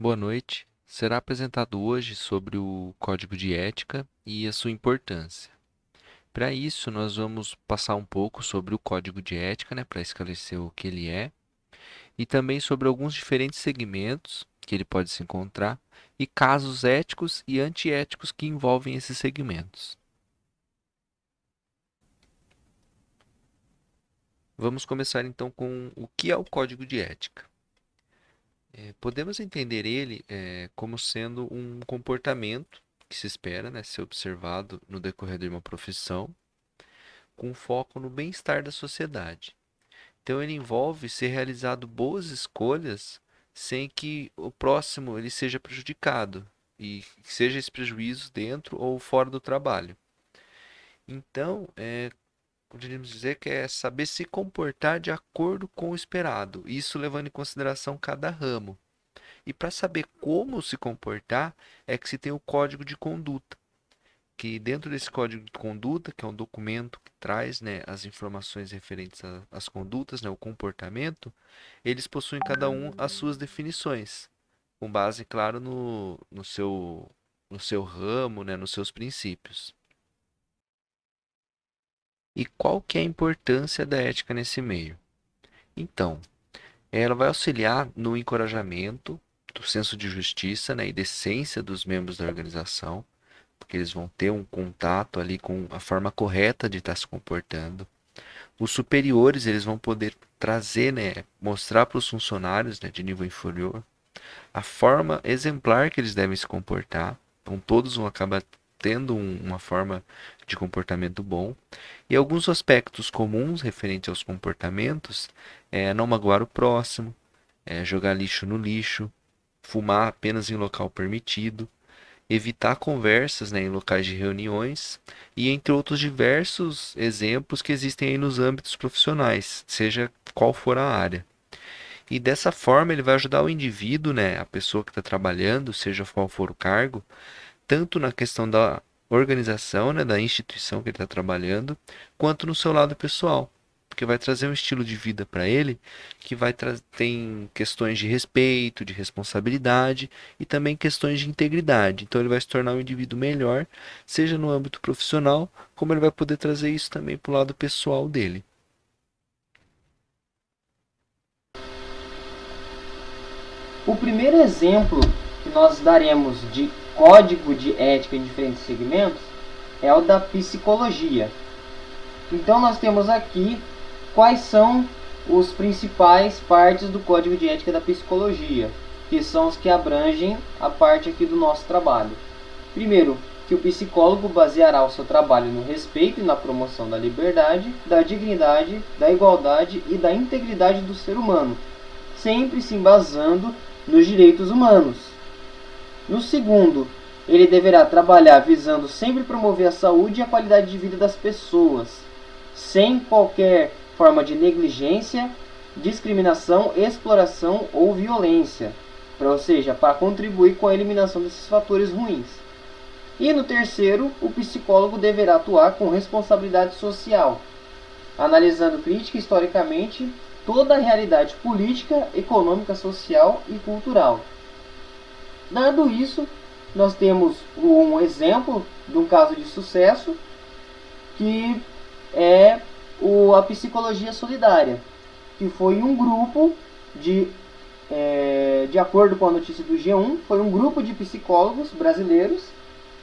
Boa noite. Será apresentado hoje sobre o Código de Ética e a sua importância. Para isso, nós vamos passar um pouco sobre o Código de Ética, né, para esclarecer o que ele é, e também sobre alguns diferentes segmentos que ele pode se encontrar e casos éticos e antiéticos que envolvem esses segmentos. Vamos começar então com o que é o Código de Ética. Podemos entender ele como sendo um comportamento que se espera, né, ser observado no decorrer de uma profissão, com foco no bem-estar da sociedade. Então ele envolve ser realizado boas escolhas sem que o próximo ele seja prejudicado e seja esse prejuízo dentro ou fora do trabalho. Então, poderíamos dizer que é saber se comportar de acordo com o esperado, isso levando em consideração cada ramo. E para saber como se comportar, é que se tem o código de conduta, que dentro desse código de conduta, que é um documento que traz, né, as informações referentes às condutas, né, o comportamento, eles possuem cada um as suas definições, com base, claro, no seu ramo, né, nos seus princípios. E qual que é a importância da ética nesse meio? Então, ela vai auxiliar no encorajamento do senso de justiça, né, e decência dos membros da organização, porque eles vão ter um contato ali com a forma correta de estar se comportando. Os superiores eles vão poder trazer, né, mostrar para os funcionários, né, de nível inferior a forma exemplar que eles devem se comportar. Então todos vão acabar tendo uma forma de comportamento bom. E alguns aspectos comuns referentes aos comportamentos é não magoar o próximo, jogar lixo no lixo, fumar apenas em local permitido, evitar conversas, né, em locais de reuniões e entre outros diversos exemplos que existem aí nos âmbitos profissionais, seja qual for a área. E dessa forma ele vai ajudar o indivíduo, né, a pessoa que está trabalhando, seja qual for o cargo, tanto na questão da organização, né, da instituição que ele está trabalhando, quanto no seu lado pessoal, porque vai trazer um estilo de vida para ele que tem questões de respeito, de responsabilidade e também questões de integridade. Então ele vai se tornar um indivíduo melhor, seja no âmbito profissional, como ele vai poder trazer isso também para o lado pessoal dele. O primeiro exemplo que nós daremos de código de ética em diferentes segmentos é o da psicologia. Então nós temos aqui quais são os principais partes do código de ética da psicologia, que são os que abrangem a parte aqui do nosso trabalho. Primeiro, que o psicólogo baseará o seu trabalho no respeito e na promoção da liberdade, da dignidade, da igualdade e da integridade do ser humano, sempre se embasando nos direitos humanos. No segundo, ele deverá trabalhar visando sempre promover a saúde e a qualidade de vida das pessoas, sem qualquer forma de negligência, discriminação, exploração ou violência, ou seja, para contribuir com a eliminação desses fatores ruins. E no terceiro, o psicólogo deverá atuar com responsabilidade social, analisando crítica historicamente toda a realidade política, econômica, social e cultural. Dado isso, nós temos um exemplo de um caso de sucesso que é a psicologia solidária, que foi um grupo de acordo com a notícia do G1, foi um grupo de psicólogos brasileiros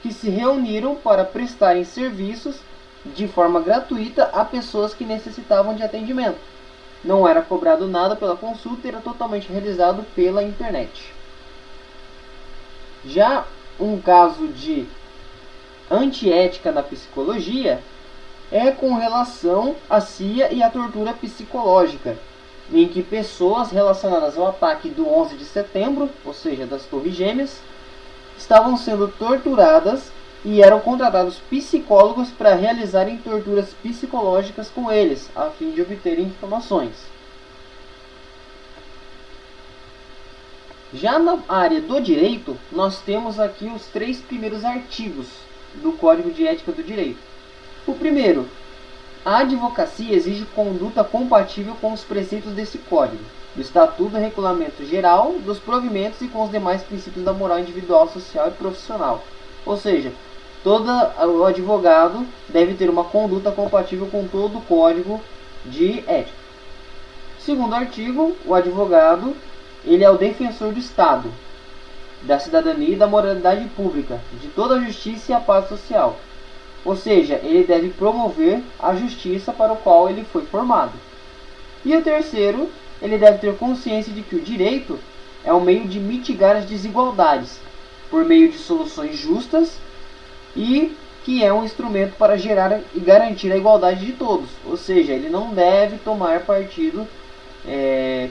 que se reuniram para prestarem serviços de forma gratuita a pessoas que necessitavam de atendimento. Não era cobrado nada pela consulta, era totalmente realizado pela internet. Já um caso de antiética na psicologia é com relação à CIA e à tortura psicológica, em que pessoas relacionadas ao ataque do 11 de setembro, ou seja, das Torres Gêmeas, estavam sendo torturadas e eram contratados psicólogos para realizarem torturas psicológicas com eles, a fim de obterem informações. Já na área do direito, nós temos aqui os 3 primeiros artigos do Código de Ética do Direito. O primeiro, a advocacia exige conduta compatível com os preceitos desse código. do Estatuto do Regulamento Geral dos Provimentos e com os demais princípios da moral individual, social e profissional. Ou seja, todo o advogado deve ter uma conduta compatível com todo o Código de Ética. Segundo artigo, o advogado ele é o defensor do Estado, da cidadania e da moralidade pública, de toda a justiça e a paz social. Ou seja, ele deve promover a justiça para o qual ele foi formado. E o terceiro, ele deve ter consciência de que o direito é um meio de mitigar as desigualdades, por meio de soluções justas, e que é um instrumento para gerar e garantir a igualdade de todos. Ou seja, ele não deve tomar partido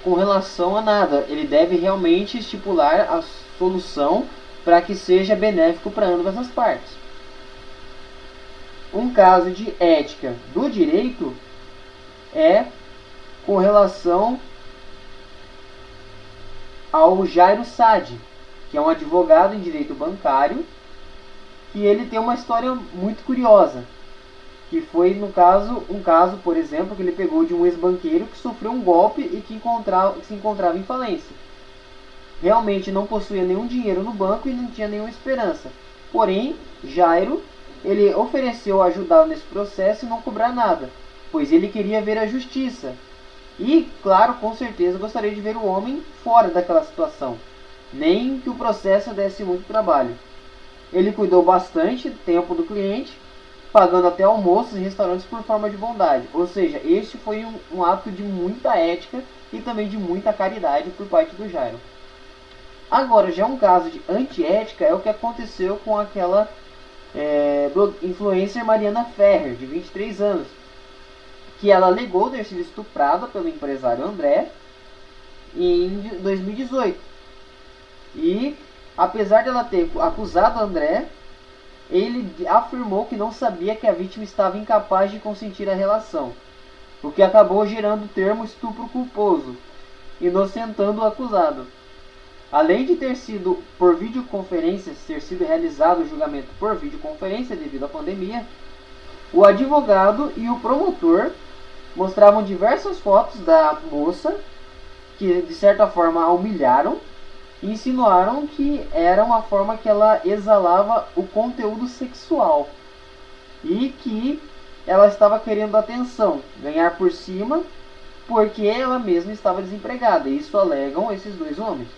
com relação a nada. Ele deve realmente estipular a solução para que seja benéfico para ambas as partes. Um caso de ética do direito é com relação ao Jairo Sade, que é um advogado em direito bancário, que ele tem uma história muito curiosa, que foi no caso, por exemplo, que ele pegou de um ex-banqueiro que sofreu um golpe e que se encontrava em falência. Realmente não possuía nenhum dinheiro no banco e não tinha nenhuma esperança. Porém, Jairo, ele ofereceu ajudá-lo nesse processo e não cobrar nada, pois ele queria ver a justiça. E, claro, com certeza gostaria de ver o homem fora daquela situação, nem que o processo desse muito trabalho. Ele cuidou bastante do tempo do cliente, pagando até almoços em restaurantes por forma de bondade. Ou seja, este foi um ato de muita ética e também de muita caridade por parte do Jairo. Agora, já um caso de antiética é o que aconteceu com aquela influencer Mariana Ferrer, de 23 anos, que ela alegou ter sido estuprada pelo empresário André em 2018. E, apesar dela ter acusado André, ele afirmou que não sabia que a vítima estava incapaz de consentir a relação, o que acabou gerando o termo estupro culposo, inocentando o acusado. Além de ter sido por videoconferência, ter sido realizado o julgamento por videoconferência devido à pandemia, o advogado e o promotor mostravam diversas fotos da moça que de certa forma a humilharam e insinuaram que era uma forma que ela exalava o conteúdo sexual e que ela estava querendo atenção, ganhar por cima, porque ela mesma estava desempregada. Isso alegam esses dois homens.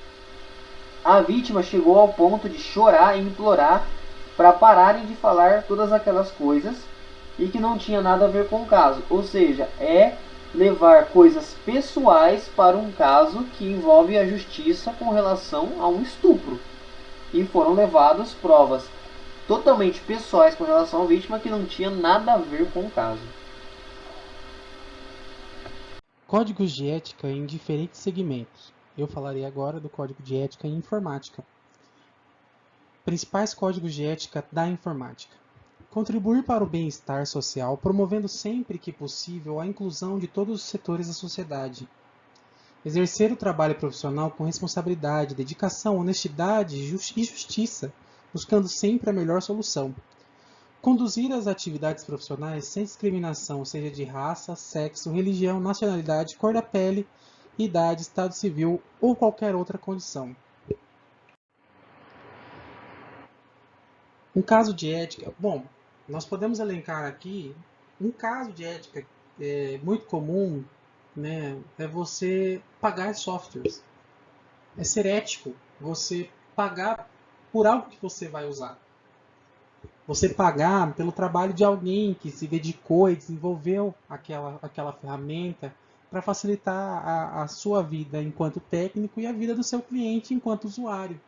A vítima chegou ao ponto de chorar e implorar para pararem de falar todas aquelas coisas e que não tinha nada a ver com o caso. Ou seja, é levar coisas pessoais para um caso que envolve a justiça com relação a um estupro. E foram levadas provas totalmente pessoais com relação à vítima que não tinha nada a ver com o caso. Códigos de ética em diferentes segmentos. Eu falarei agora do Código de Ética em Informática. Principais códigos de ética da informática. Contribuir para o bem-estar social, promovendo sempre que possível a inclusão de todos os setores da sociedade. Exercer o trabalho profissional com responsabilidade, dedicação, honestidade e justiça, buscando sempre a melhor solução. Conduzir as atividades profissionais sem discriminação, seja de raça, sexo, religião, nacionalidade, cor da pele, idade, estado civil ou qualquer outra condição. Um caso de ética. Bom, nós podemos elencar aqui um caso de ética muito comum, né, é você pagar softwares. É ser ético, você pagar por algo que você vai usar. Você pagar pelo trabalho de alguém que se dedicou e desenvolveu aquela ferramenta para facilitar a sua vida enquanto técnico e a vida do seu cliente enquanto usuário.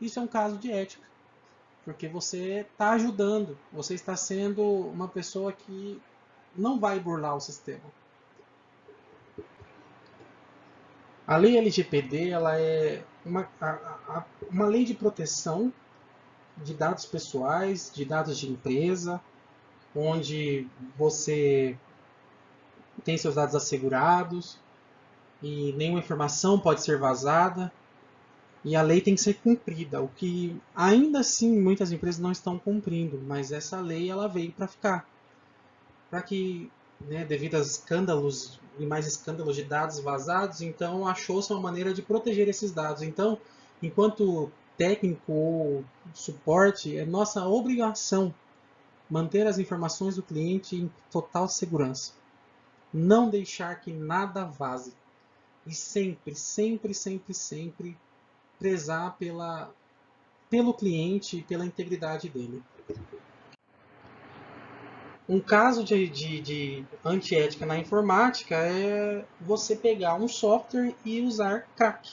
Isso é um caso de ética, porque você está ajudando, você está sendo uma pessoa que não vai burlar o sistema. A lei LGPD ela é uma lei de proteção de dados pessoais, de dados de empresa, onde você tem seus dados assegurados e nenhuma informação pode ser vazada e a lei tem que ser cumprida, o que ainda assim muitas empresas não estão cumprindo, mas essa lei ela veio para ficar, para que né, devido a escândalos e mais escândalos de dados vazados, então achou-se uma maneira de proteger esses dados. Então, enquanto técnico ou suporte, é nossa obrigação manter as informações do cliente em total segurança. Não deixar que nada vaze. E sempre, sempre, sempre, sempre prezar pelo cliente e pela integridade dele. Um caso de antiética na informática é você pegar um software e usar crack.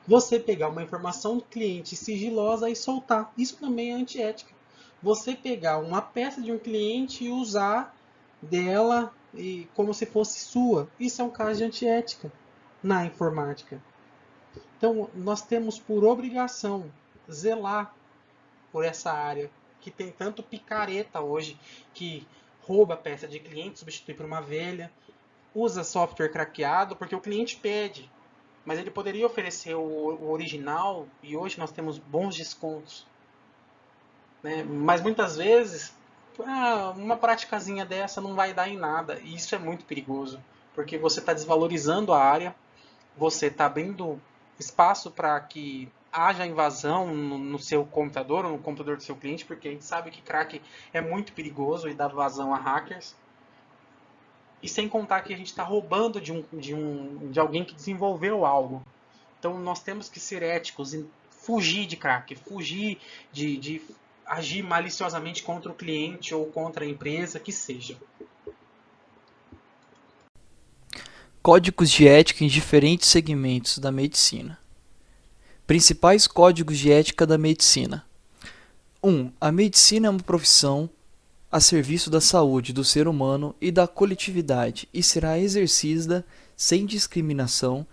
Você pegar uma informação do cliente sigilosa e soltar. Isso também é antiética. Você pegar uma peça de um cliente e usar dela como se fosse sua. Isso é um caso de antiética na informática. Então, nós temos por obrigação zelar por essa área, que tem tanto picareta hoje, que rouba a peça de cliente, substitui por uma velha, usa software craqueado, porque o cliente pede, mas ele poderia oferecer o original, e hoje nós temos bons descontos. Né? Mas muitas vezes, uma praticazinha dessa não vai dar em nada, e isso é muito perigoso, porque você está desvalorizando a área, você está abrindo espaço para que haja invasão no seu computador ou no computador do seu cliente, porque a gente sabe que crack é muito perigoso e dá vazão a hackers. E sem contar que a gente está roubando de alguém que desenvolveu algo. Então nós temos que ser éticos e fugir de crack, fugir de agir maliciosamente contra o cliente ou contra a empresa, que seja. Códigos de ética em diferentes segmentos da medicina. Principais códigos de ética da medicina. 1. A medicina é uma profissão a serviço da saúde do ser humano e da coletividade e será exercida sem discriminação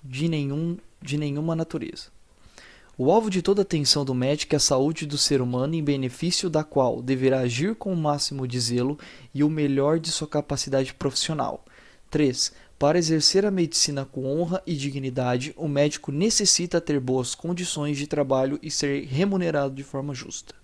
de nenhuma natureza. O alvo de toda atenção do médico é a saúde do ser humano, em benefício da qual deverá agir com o máximo de zelo e o melhor de sua capacidade profissional. 3. Para exercer a medicina com honra e dignidade, o médico necessita ter boas condições de trabalho e ser remunerado de forma justa.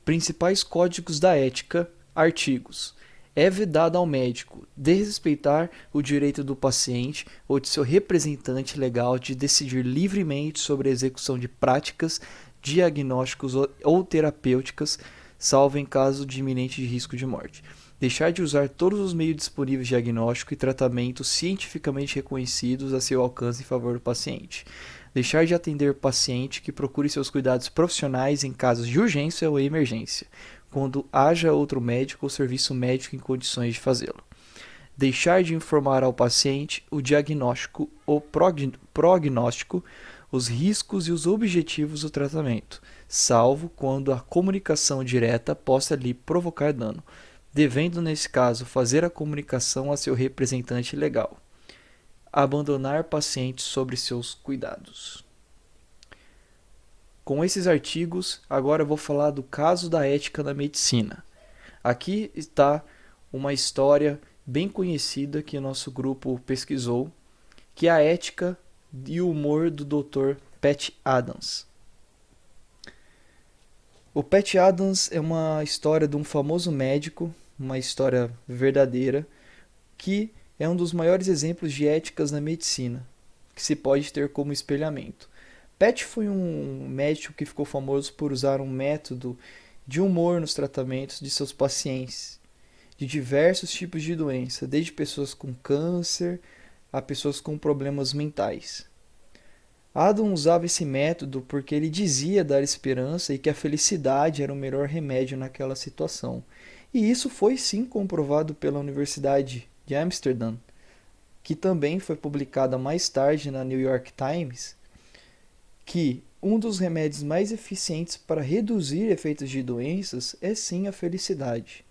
Principais códigos da ética. Artigos. É vedado ao médico desrespeitar o direito do paciente ou de seu representante legal de decidir livremente sobre a execução de práticas, diagnósticos ou terapêuticas, salvo em caso de iminente risco de morte. Deixar de usar todos os meios disponíveis de diagnóstico e tratamento cientificamente reconhecidos a seu alcance em favor do paciente. Deixar de atender paciente que procure seus cuidados profissionais em casos de urgência ou emergência, quando haja outro médico ou serviço médico em condições de fazê-lo. Deixar de informar ao paciente o diagnóstico ou prognóstico, os riscos e os objetivos do tratamento, salvo quando a comunicação direta possa lhe provocar dano, devendo, nesse caso, fazer a comunicação a seu representante legal. Abandonar pacientes sobre seus cuidados. Com esses artigos, agora eu vou falar do caso da ética na medicina. Aqui está uma história bem conhecida que o nosso grupo pesquisou, que é a ética e o humor do Dr. Pat Adams. O Pat Adams é uma história de um famoso médico, uma história verdadeira, que é um dos maiores exemplos de éticas na medicina, que se pode ter como espelhamento. Pat foi um médico que ficou famoso por usar um método de humor nos tratamentos de seus pacientes, de diversos tipos de doença, desde pessoas com câncer a pessoas com problemas mentais. Adam usava esse método porque ele dizia dar esperança e que a felicidade era o melhor remédio naquela situação. E isso foi sim comprovado pela Universidade de Amsterdã, que também foi publicada mais tarde na New York Times, que um dos remédios mais eficientes para reduzir efeitos de doenças é sim a felicidade.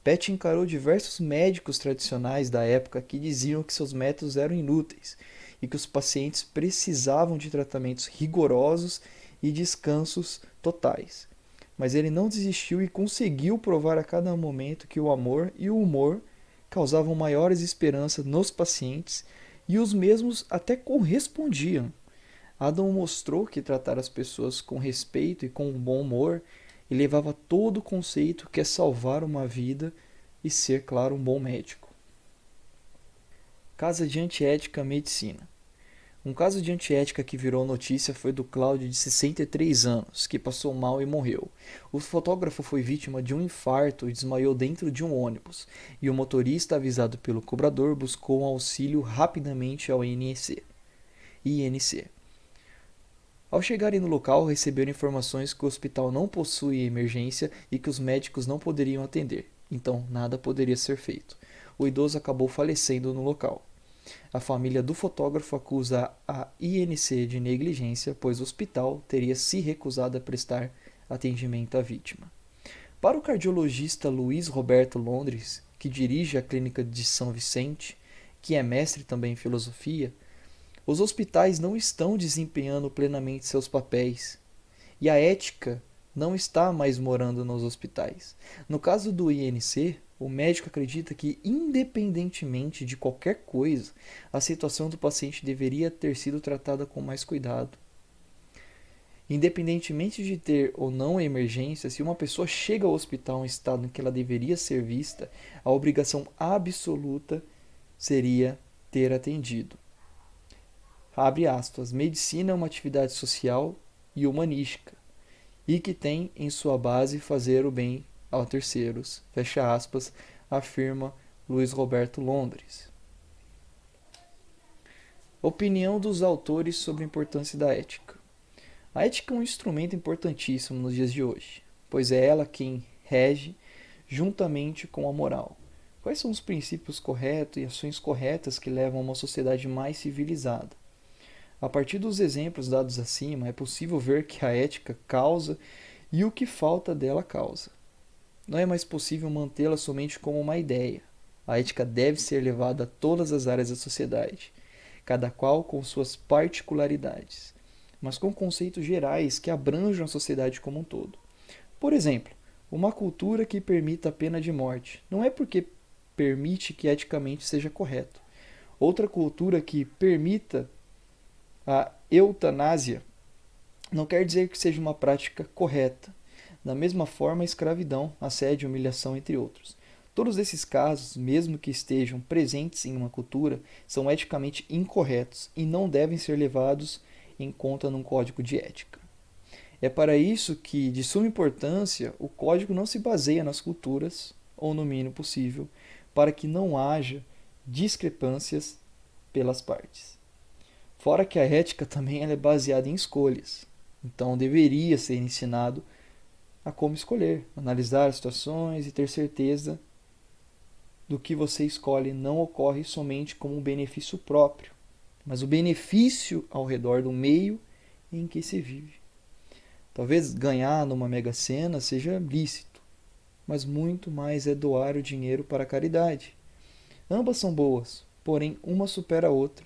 Pat encarou diversos médicos tradicionais da época que diziam que seus métodos eram inúteis e que os pacientes precisavam de tratamentos rigorosos e descansos totais. Mas ele não desistiu e conseguiu provar a cada momento que o amor e o humor causavam maiores esperanças nos pacientes e os mesmos até correspondiam. Adam mostrou que tratar as pessoas com respeito e com um bom humor e levava todo o conceito que é salvar uma vida e ser, claro, um bom médico. Casa de antiética medicina. Um caso de antiética que virou notícia foi do Cláudio, de 63 anos, que passou mal e morreu. O fotógrafo foi vítima de um infarto e desmaiou dentro de um ônibus, e o motorista, avisado pelo cobrador, buscou um auxílio rapidamente ao INC. Ao chegarem no local, receberam informações que o hospital não possui emergência e que os médicos não poderiam atender, então nada poderia ser feito. O idoso acabou falecendo no local. A família do fotógrafo acusa a INC de negligência, pois o hospital teria se recusado a prestar atendimento à vítima. Para o cardiologista Luiz Roberto Londres, que dirige a clínica de São Vicente, que é mestre também em filosofia, os hospitais não estão desempenhando plenamente seus papéis e a ética não está mais morando nos hospitais. No caso do INC, o médico acredita que, independentemente de qualquer coisa, a situação do paciente deveria ter sido tratada com mais cuidado. Independentemente de ter ou não emergência, se uma pessoa chega ao hospital em estado em que ela deveria ser vista, a obrigação absoluta seria ter atendido. Abre aspas, medicina é uma atividade social e humanística, e que tem em sua base fazer o bem a terceiros, fecha aspas, afirma Luiz Roberto Londres. Opinião dos autores sobre a importância da ética. A ética é um instrumento importantíssimo nos dias de hoje, pois é ela quem rege juntamente com a moral. Quais são os princípios corretos e ações corretas que levam a uma sociedade mais civilizada? A partir dos exemplos dados acima, é possível ver que a ética causa e o que falta dela causa. Não é mais possível mantê-la somente como uma ideia. A ética deve ser levada a todas as áreas da sociedade, cada qual com suas particularidades, mas com conceitos gerais que abranjam a sociedade como um todo. Por exemplo, uma cultura que permita a pena de morte não é porque permite que eticamente seja correto. Outra cultura que permita a eutanásia não quer dizer que seja uma prática correta. Da mesma forma, a escravidão, assédio, humilhação, entre outros. Todos esses casos, mesmo que estejam presentes em uma cultura, são eticamente incorretos e não devem ser levados em conta num código de ética. É para isso que, de suma importância, o código não se baseia nas culturas, ou no mínimo possível, para que não haja discrepâncias pelas partes. Fora que a ética também ela é baseada em escolhas, então deveria ser ensinado a como escolher, analisar as situações e ter certeza do que você escolhe não ocorre somente como um benefício próprio, mas o benefício ao redor do meio em que se vive. Talvez ganhar numa Mega Sena seja lícito, mas muito mais é doar o dinheiro para a caridade. Ambas são boas, porém uma supera a outra,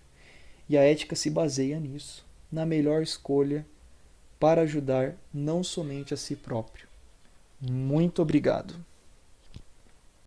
e a ética se baseia nisso, na melhor escolha para ajudar não somente a si próprio. Muito obrigado.